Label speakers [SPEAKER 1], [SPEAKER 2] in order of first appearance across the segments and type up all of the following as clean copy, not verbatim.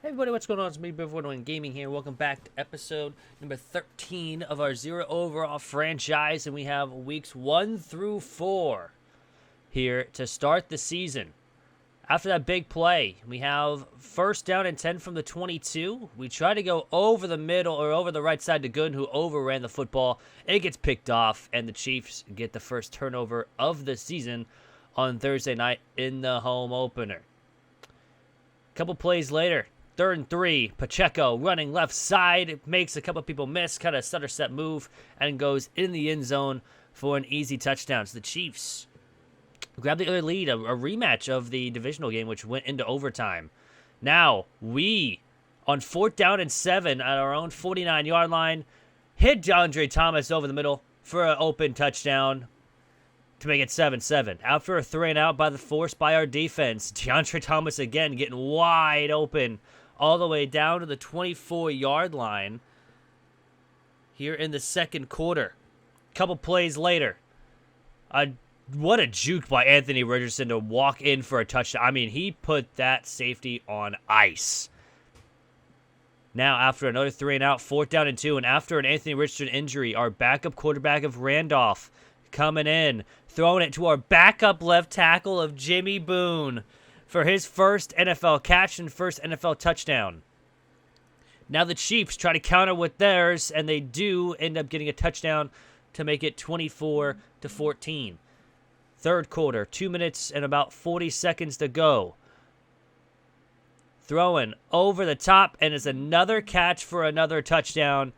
[SPEAKER 1] Hey everybody, what's going on? It's me, Overall Gaming here. Welcome back to episode number 13 of our Zero Overall Franchise, and we have weeks 1 through 4 here to start the season. After that big play, we have first down and 10 from the 22. We try to go over the middle or over the right side to Gooden, who overran the football. It gets picked off, and the Chiefs get the first turnover of the season on Thursday night in the home opener. A couple plays later, 3rd and 3, Pacheco running left side, makes a couple people miss, kind of stutter step move, and goes in the end zone for an easy touchdown. So the Chiefs grab the other lead, a rematch of the divisional game, which went into overtime. Now, we, on 4th down and 7 at our own 49-yard line, hit DeAndre Thomas over the middle for an open touchdown to make it 7-7. After a 3-and-out by the force by our defense, DeAndre Thomas again getting wide open all the way down to the 24-yard line here in the second quarter. Couple plays later, what a juke by Anthony Richardson to walk in for a touchdown. I mean, he put that safety on ice. Now, after another 3-and-out, 4th down and 2, and after an Anthony Richardson injury, our backup quarterback of Randolph coming in, throwing it to our backup left tackle of Jimmy Boone for his first NFL catch and first NFL touchdown. Now the Chiefs try to counter with theirs, and they do end up getting a touchdown to make it 24-14. Third quarter, 2 minutes and about 40 seconds to go. Throwing over the top, and it's another catch for another touchdown.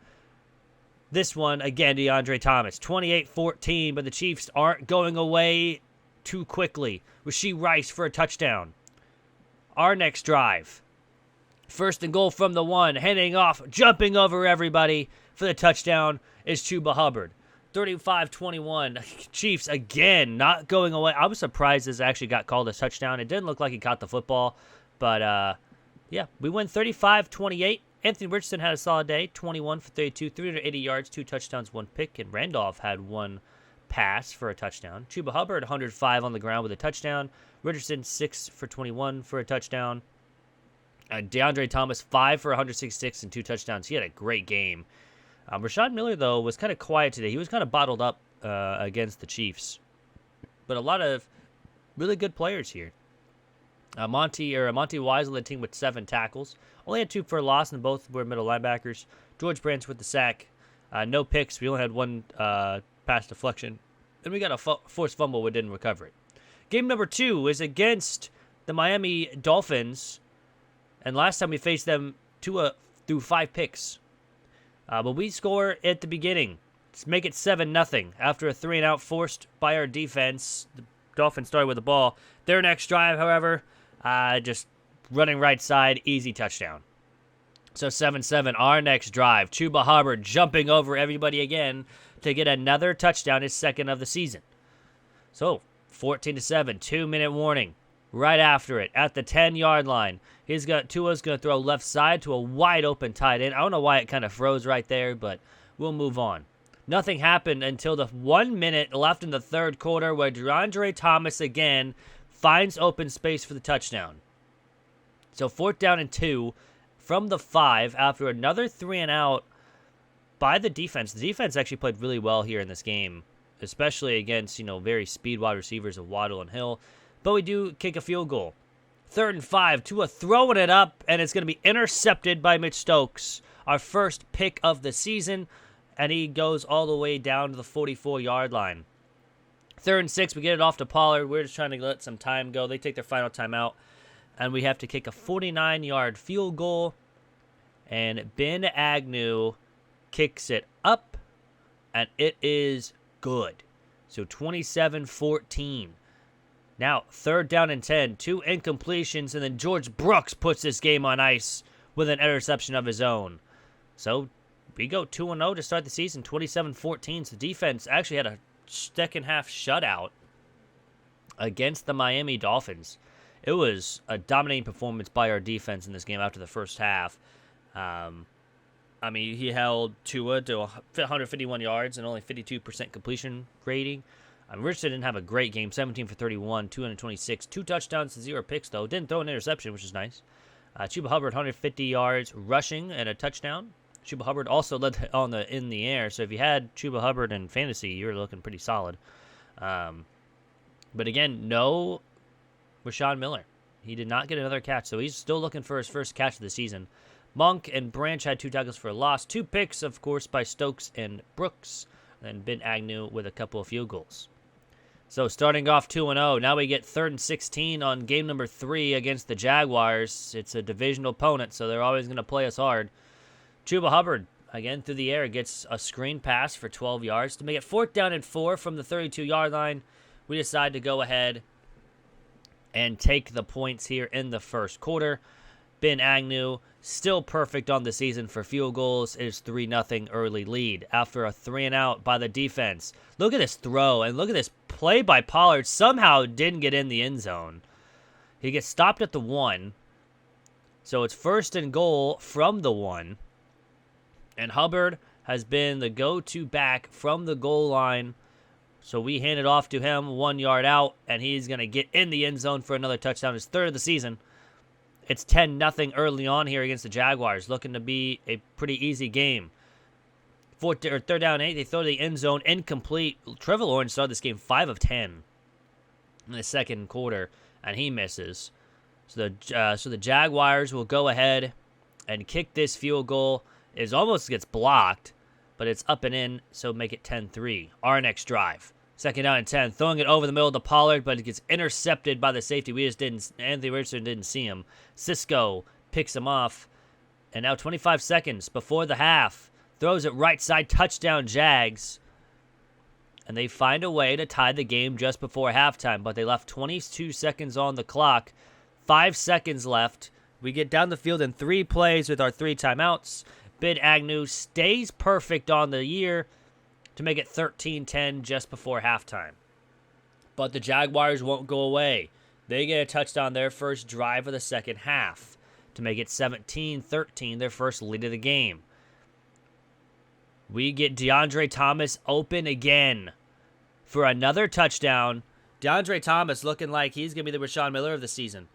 [SPEAKER 1] This one, again, DeAndre Thomas, 28-14, but the Chiefs aren't going away too quickly. Rasheed Rice for a touchdown. Our next drive, 1st and goal from the 1, heading off, jumping over everybody for the touchdown is Chuba Hubbard. 35-21. Chiefs, again, not going away. I was surprised this actually got called a touchdown. It didn't look like he caught the football, but yeah, we win 35-28. Anthony Richardson had a solid day, 21 for 32, 380 yards, 2 touchdowns, 1 pick, and Randolph had 1 pass for a touchdown. Chuba Hubbard, 105 on the ground with a touchdown. Richardson, 6 for 21 for a touchdown. DeAndre Thomas, 5 for 166 and 2 touchdowns. He had a great game. Rashad Miller, though, was kind of quiet today. He was kind of bottled up against the Chiefs. But a lot of really good players here. Monty Wise led the team with 7 tackles. Only had 2 for a loss, and both were middle linebackers. George Branch with the sack. No picks. We only had 1 pass deflection. And we got a forced fumble. We didn't recover it. Game number 2 is against the Miami Dolphins. And last time we faced them through 5 picks. But we score at the beginning. Let's make it 7-0 after a 3-and-out forced by our defense. The Dolphins started with the ball. Their next drive, however, just running right side, easy touchdown. So 7-7, our next drive. Chuba Hubbard jumping over everybody again to get another touchdown, his second of the season. So 14-7, 2-minute warning. Right after it, at the 10-yard line, Tua's going to throw left side to a wide open tight end. I don't know why it kind of froze right there, but we'll move on. Nothing happened until the 1 minute left in the third quarter where DeAndre Thomas again finds open space for the touchdown. So 4th down and 2 from the 5 after another 3-and-out by the defense. The defense actually played really well here in this game, especially against, very speed wide receivers of Waddle and Hill. But we do kick a field goal. 3rd and 5, Tua throwing it up, and it's going to be intercepted by Mitch Stokes, our first pick of the season, and he goes all the way down to the 44-yard line. 3rd and 6, we get it off to Pollard. We're just trying to let some time go. They take their final timeout, and we have to kick a 49-yard field goal, and Ben Agnew kicks it up, and it is good. So 27-14. Now, 3rd down and 10, 2 incompletions, and then George Brooks puts this game on ice with an interception of his own. So we go 2-0 to start the season, 27-14. So the defense actually had a second-half shutout against the Miami Dolphins. It was a dominating performance by our defense in this game after the first half. He held Tua to 151 yards and only 52% completion rating. Richardson didn't have a great game, 17 for 31, 226, 2 touchdowns to 0 picks, though. Didn't throw an interception, which is nice. Chuba Hubbard, 150 yards rushing and a touchdown. Chuba Hubbard also led in the air, so if you had Chuba Hubbard in fantasy, you're looking pretty solid. But again, no Rashawn Miller. He did not get another catch, so he's still looking for his first catch of the season. Monk and Branch had 2 tackles for a loss. 2 picks, of course, by Stokes and Brooks. And Ben Agnew with a couple of field goals. So starting off 2-0, now we get 3rd and 16 on game number 3 against the Jaguars. It's a divisional opponent, so they're always going to play us hard. Chuba Hubbard, again through the air, gets a screen pass for 12 yards. To make it 4th down and 4 from the 32-yard line, we decide to go ahead and take the points here in the first quarter. Ben Agnew, still perfect on the season for field goals. It is 3-0 early lead after a 3-and-out by the defense. Look at this throw, and look at this play by Pollard. Somehow didn't get in the end zone. He gets stopped at the 1. So it's 1st and goal from the 1. And Hubbard has been the go-to back from the goal line. So we hand it off to him 1 yard out, and he's going to get in the end zone for another touchdown. His 3rd of the season. It's 10-0 early on here against the Jaguars. Looking to be a pretty easy game. 3rd down and 8. They throw to the end zone. Incomplete. Trevor Lawrence started this game 5 of 10 in the second quarter, and he misses. So the Jaguars will go ahead and kick this field goal. It almost gets blocked, but it's up and in, so make it 10-3. Our next drive. 2nd down and 10. Throwing it over the middle to Pollard, but it gets intercepted by the safety. Anthony Richardson didn't see him. Cisco picks him off. And now 25 seconds before the half. Throws it right side, touchdown Jags. And they find a way to tie the game just before halftime, but they left 22 seconds on the clock. 5 seconds left. We get down the field in 3 plays with our 3 timeouts. Ben Agnew stays perfect on the year to make it 13-10 just before halftime. But the Jaguars won't go away. They get a touchdown their first drive of the second half to make it 17-13, their first lead of the game. We get DeAndre Thomas open again for another touchdown. DeAndre Thomas looking like he's going to be the Rashawn Miller of the season.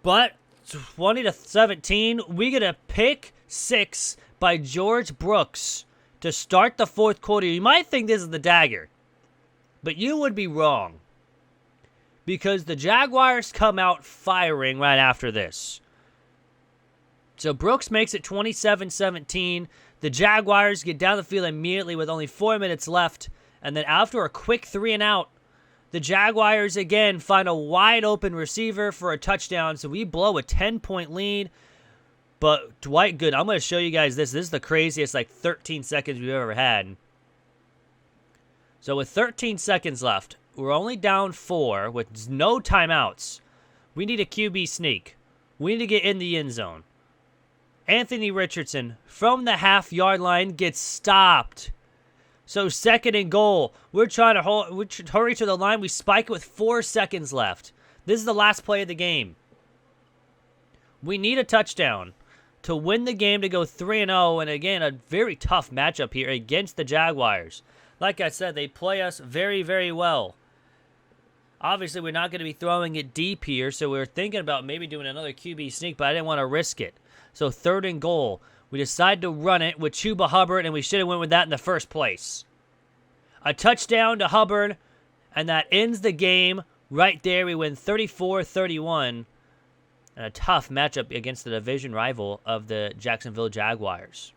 [SPEAKER 1] But 20-17, we get a pick 6 by George Brooks to start the 4th quarter. You might think this is the dagger, but you would be wrong, because the Jaguars come out firing right after this. So Brooks makes it 27-17. The Jaguars get down the field immediately with only 4 minutes left, and then after a quick 3-and-out, the Jaguars again find a wide open receiver for a touchdown, so we blow a 10-point lead. But Dwight Good, I'm going to show you guys this. This is the craziest, 13 seconds we've ever had. So with 13 seconds left, we're only down 4 with no timeouts. We need a QB sneak. We need to get in the end zone. Anthony Richardson, from the half-yard line, gets stopped. So 2nd and goal. We're trying to hurry to the line. We spike it with 4 seconds left. This is the last play of the game. We need a touchdown to win the game, to go 3-0, and again, a very tough matchup here against the Jaguars. Like I said, they play us very, very well. Obviously, we're not going to be throwing it deep here, so we're thinking about maybe doing another QB sneak, but I didn't want to risk it. So 3rd and goal. We decide to run it with Chuba Hubbard, and we should have went with that in the first place. A touchdown to Hubbard, and that ends the game right there. We win 34-31. And a tough matchup against the division rival of the Jacksonville Jaguars.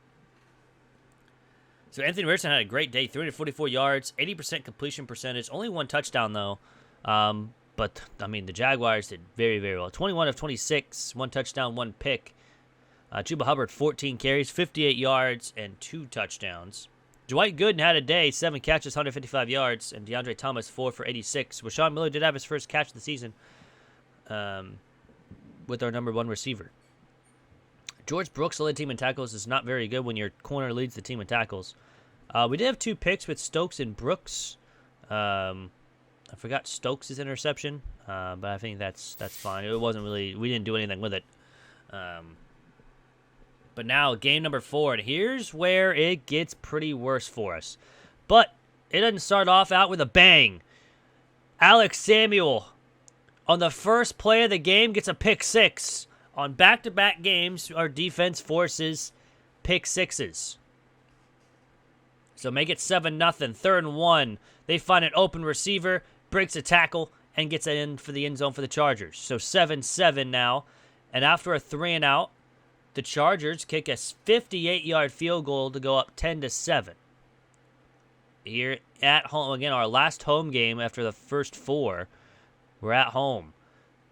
[SPEAKER 1] So Anthony Richardson had a great day, 344 yards, 80% completion percentage, only 1 touchdown though. But, I mean, the Jaguars did very, very well. 21 of 26, 1 touchdown, 1 pick. Chuba Hubbard, 14 carries, 58 yards, and 2 touchdowns. Dwight Gooden had a day, 7 catches, 155 yards, and DeAndre Thomas, 4 for 86. Rashawn Miller did have his first catch of the season. With our number 1 receiver. George Brooks led the team in tackles. Is not very good when your corner leads the team in tackles. We did have 2 picks with Stokes and Brooks. I forgot Stokes' interception, but I think that's fine. It wasn't really, we didn't do anything with it. But now game number 4, and here's where it gets pretty worse for us. But it doesn't start off out with a bang. Alex Samuel, on the first play of the game, gets a pick 6 On back-to-back games, our defense forces pick sixes. So make it 7-0. 3rd and 1. They find an open receiver, breaks a tackle, and gets it in for the end zone for the Chargers. So 7-7 now. And after a 3-and-out, the Chargers kick a 58-yard field goal to go up 10-7. Here at home, again, our last home game after the first 4. We're at home.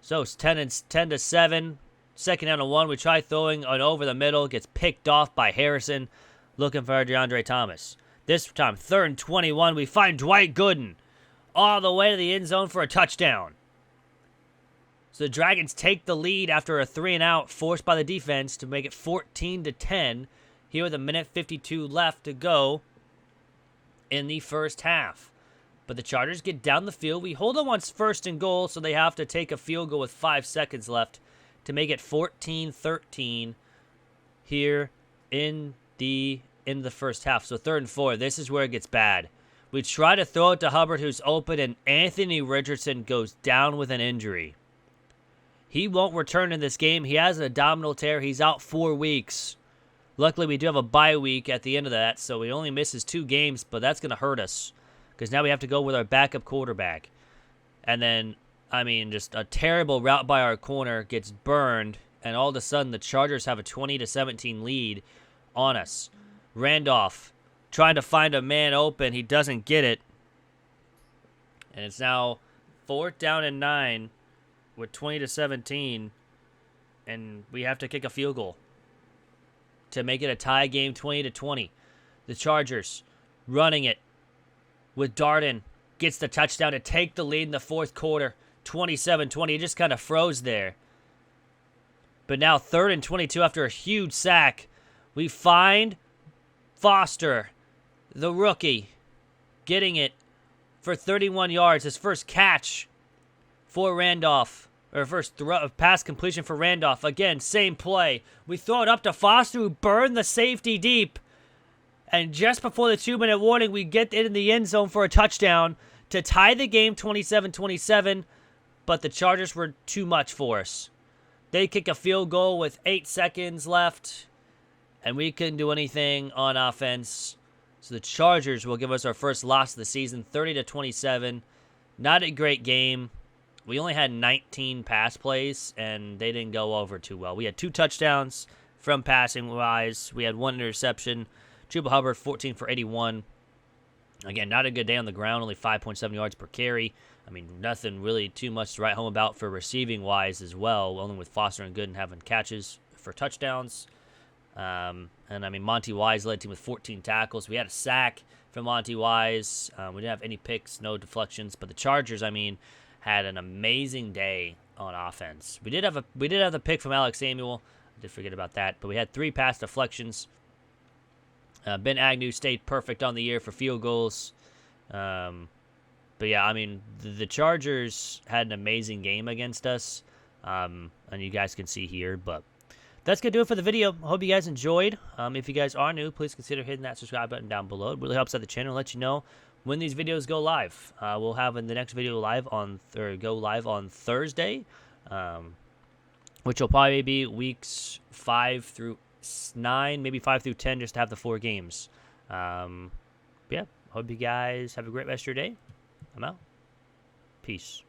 [SPEAKER 1] So it's 10-7. 2nd down and 1. We try throwing an over the middle. Gets picked off by Harrison. Looking for DeAndre Thomas. This time, 3rd and 21. We find Dwight Gooden all the way to the end zone for a touchdown. So the Dragons take the lead after a 3-and-out forced by the defense to make it 14-10. Here with a minute 52 left to go in the first half. But the Chargers get down the field. We hold them on 1st and goal, so they have to take a field goal with 5 seconds left to make it 14-13 here in the first half. So 3rd and 4. This is where it gets bad. We try to throw it to Hubbard, who's open, and Anthony Richardson goes down with an injury. He won't return in this game. He has an abdominal tear. He's out 4 weeks. Luckily, we do have a bye week at the end of that, so he only misses 2 games, but that's going to hurt us because now we have to go with our backup quarterback. And then, I mean, just a terrible route by our corner gets burned, and all of a sudden the Chargers have a 20-17 lead on us. Randolph trying to find a man open. He doesn't get it. And it's now 4th down and 9 with 20-17, and we have to kick a field goal to make it a tie game, 20-20. The Chargers running it with Darden. Gets the touchdown to take the lead in the 4th quarter, 27-20. It just kind of froze there. But now 3rd and 22 after a huge sack. We find Foster, the rookie, getting it for 31 yards. His first catch for Randolph. Or first pass completion for Randolph. Again, same play. We throw it up to Foster, who burned the safety deep. And just before the 2-minute warning, we get it in the end zone for a touchdown to tie the game 27-27. But the Chargers were too much for us. They kick a field goal with 8 seconds left. And we couldn't do anything on offense. So the Chargers will give us our first loss of the season, 30-27. Not a great game. We only had 19 pass plays, and they didn't go over too well. We had 2 touchdowns from passing-wise. We had 1 interception. Chuba Hubbard, 14 for 81. Again, not a good day on the ground, only 5.7 yards per carry. I mean, nothing really too much to write home about for receiving-wise as well, only with Foster and Gooden having catches for touchdowns. And, I mean, Monty Wise led the team with 14 tackles. We had a sack from Monty Wise. We didn't have any picks, no deflections. But the Chargers, I mean, had an amazing day on offense. We did have the pick from Alex Samuel. I did forget about that. But we had 3 pass deflections. Ben Agnew stayed perfect on the year for field goals. But yeah, I mean, the Chargers had an amazing game against us. And you guys can see here. But that's going to do it for the video. I hope you guys enjoyed. If you guys are new, please consider hitting that subscribe button down below. It really helps out the channel and let you know when these videos go live. We'll have the next video go live on Thursday, which will probably be weeks 5 through 9, maybe 5 through 10, just to have the 4 games. Yeah, hope you guys have a great rest of your day. I'm out. Peace.